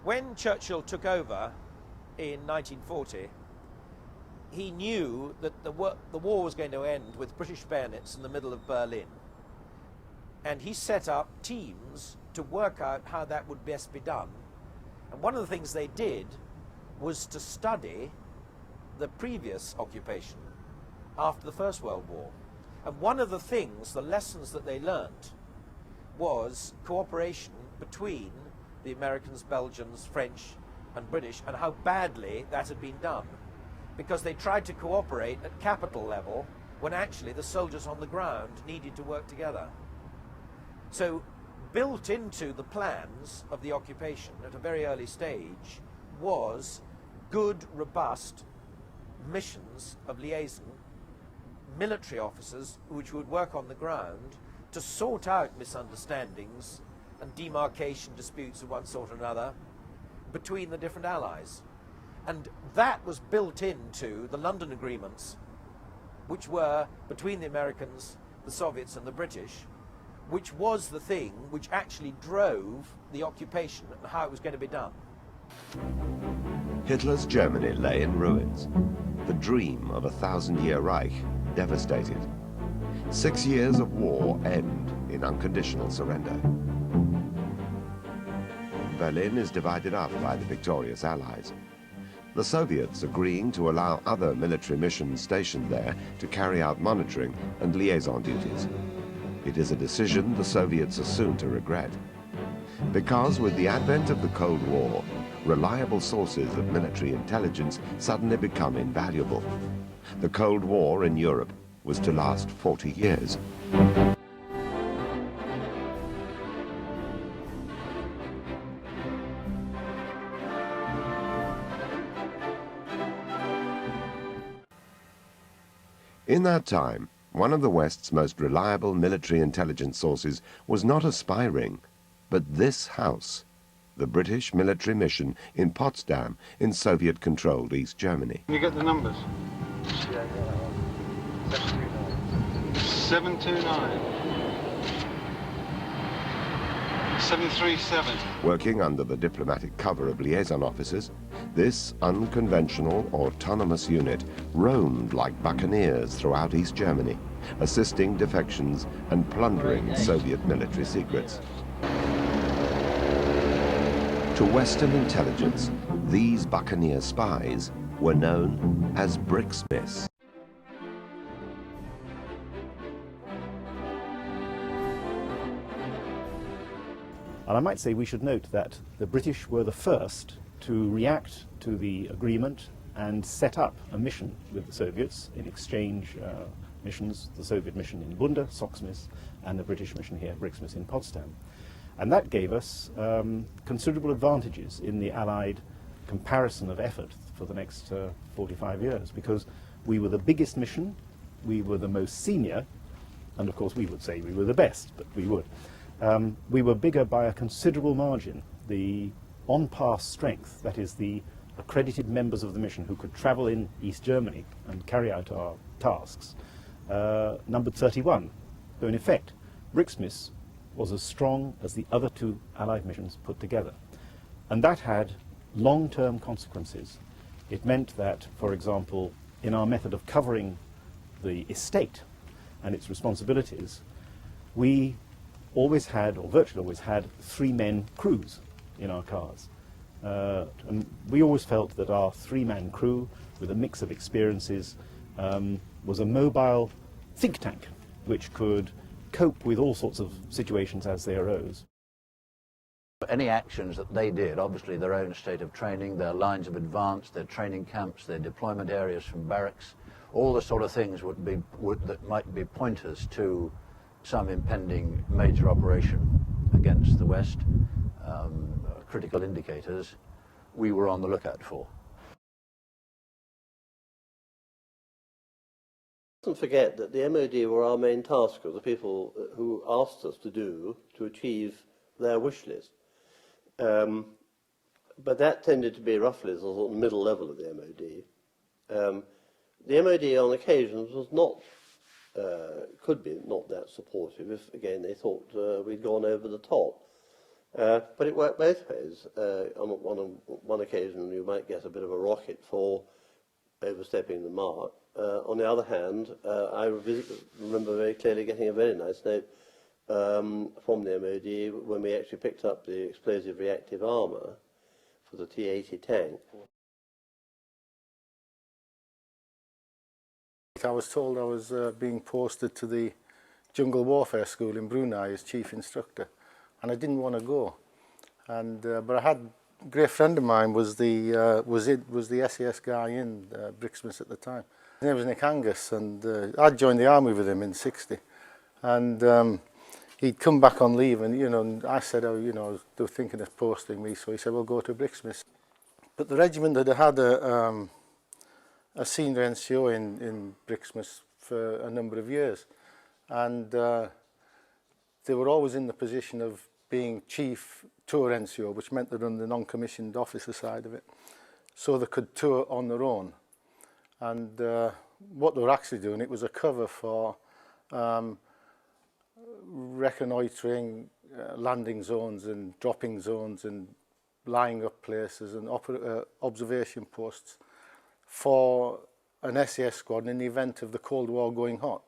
When Churchill took over in 1940, he knew that the war was going to end with British bayonets in the middle of Berlin. And he set up teams to work out how that would best be done. And one of the things they did was to study the previous occupation after the First World War. And one of the things, the lessons that they learnt, was cooperation between the Americans, Belgians, French and British, and how badly that had been done. Because they tried to cooperate at capital level when actually the soldiers on the ground needed to work together. So built into the plans of the occupation at a very early stage was good, robust missions of liaison, military officers which would work on the ground to sort out misunderstandings and demarcation disputes of one sort or another between the different allies. And that was built into the London agreements, which were between the Americans, the Soviets and the British, which was the thing which actually drove the occupation and how it was going to be done. Hitler's Germany lay in ruins. The dream of a 1,000-year Reich devastated. 6 years of war end in unconditional surrender. Berlin is divided up by the victorious Allies. The Soviets agreeing to allow other military missions stationed there to carry out monitoring and liaison duties. It is a decision the Soviets are soon to regret. Because with the advent of the Cold War, reliable sources of military intelligence suddenly become invaluable. The Cold War in Europe was to last 40 years. In that time, one of the West's most reliable military intelligence sources was not a spy ring, but this house, the British military mission in Potsdam in Soviet-controlled East Germany. Can you get the numbers? Yeah, 729. 737. Working under the diplomatic cover of liaison officers, this unconventional autonomous unit roamed like buccaneers throughout East Germany, assisting defections and plundering Soviet military secrets. To Western intelligence, these buccaneer spies were known as bricksmiths. And I might say we should note that the British were the first to react to the agreement and set up a mission with the Soviets in exchange missions, the Soviet mission in Bunda, Socksmith, and the British mission here, Bricksmith in Potsdam. And that gave us considerable advantages in the Allied comparison of effort for the next 45 years, because we were the biggest mission, we were the most senior, and of course we would say we were the best, but we would. We were bigger by a considerable margin. The on-pass strength, that is the accredited members of the mission who could travel in East Germany and carry out our tasks, numbered 31. So in effect, Bricksmith was as strong as the other two Allied missions put together. And that had long-term consequences. It meant that, for example, in our method of covering the estate and its responsibilities, we always had, or virtually always had, 3-man crews in our cars. And we always felt that our 3-man crew, with a mix of experiences, was a mobile think tank which could cope with all sorts of situations as they arose. Any actions that they did, obviously their own state of training, their lines of advance, their training camps, their deployment areas from barracks, all the sort of things that might be pointers to some impending major operation against the West, critical indicators, we were on the lookout for. Don't forget that the MOD were our main tasker, the people who asked us to achieve their wish list. But that tended to be roughly the sort of middle level of the MOD. The MOD on occasions was not, could be not that supportive if, again, they thought we'd gone over the top. But it worked both ways. On one occasion, you might get a bit of a rocket for overstepping the mark. On the other hand, I remember very clearly getting a very nice note from the MOD when we actually picked up the explosive reactive armour for the T-80 tank. I was told I was being posted to the jungle warfare school in Brunei as chief instructor, and I didn't want to go. And but I had a great friend of mine was the SAS guy in Brixmas at the time. His name was Nick Angus, and I joined the army with him in '60, and he'd come back on leave, and and I said, oh, they were thinking of posting me, so he said, well, go to Brixmas. But the regiment had a senior NCO in Brixmas for a number of years, and they were always in the position of being chief tour NCO, which meant they run the non-commissioned officer side of it, so they could tour on their own. And what they were actually doing, it was a cover for reconnoitring landing zones and dropping zones and lying up places and observation posts for an SAS squad in the event of the Cold War going hot.